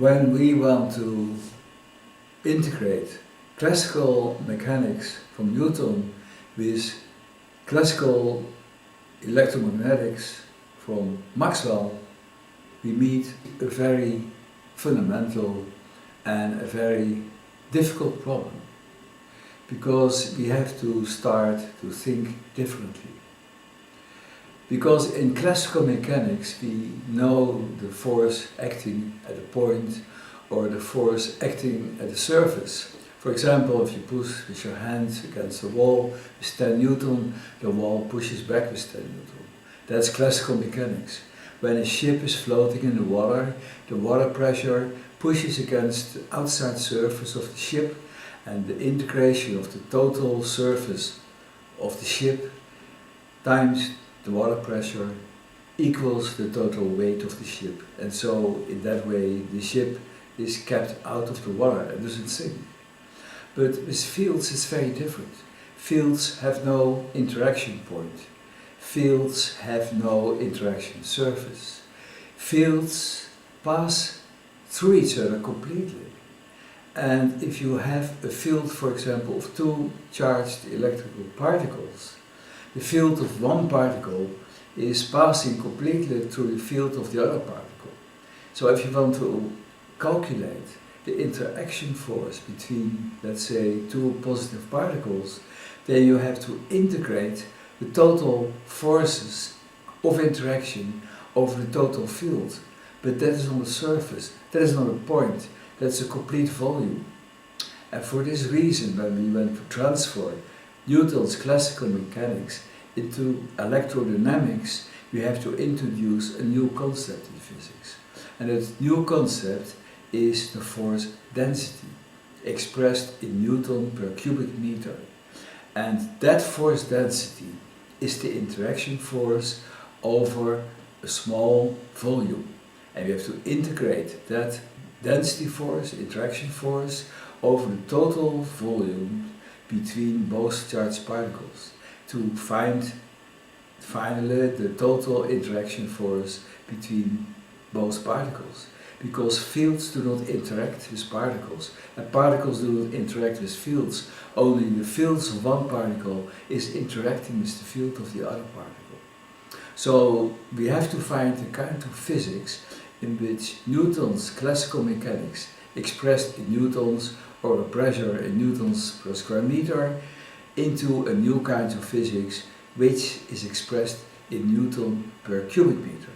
when we want to integrate classical mechanics from Newton with classical electromagnetics from Maxwell, we meet a very fundamental and a very difficult problem, because we have to start to think differently. Because in classical mechanics we know the force acting at a point or the force acting at a surface. For example, if you push with your hand against a wall with 10 Newton, the wall pushes back with 10 Newton. That's classical mechanics. When a ship is floating in the water pressure pushes against the outside surface of the ship, and the integration of the total surface of the ship times the water pressure equals the total weight of the ship. And so in that way the ship is kept out of the water and doesn't sink. But with fields it's very different. Fields have no interaction point. Fields have no interaction surface. Fields pass through each other completely. And if you have a field, for example, of two charged electrical particles, the field of one particle is passing completely through the field of the other particle. So if you want to calculate the interaction force between, let's say, two positive particles, then you have to integrate the total forces of interaction over the total field. But that is on the surface, that is not a point, that's a complete volume. And for this reason, when we went to transfer Newton's classical mechanics into electrodynamics, we have to introduce a new concept in physics. And that new concept is the force density, expressed in Newton per cubic meter. And that force density is the interaction force over a small volume. And we have to integrate that density force, interaction force, over the total volume between both charged particles to find finally the total interaction force between both particles. Because fields do not interact with particles, and particles do not interact with fields. Only the fields of one particle is interacting with the field of the other particle. So we have to find a kind of physics in which Newton's classical mechanics, expressed in newtons or a pressure in newtons per square meter, into a new kind of physics which is expressed in Newton per cubic meter.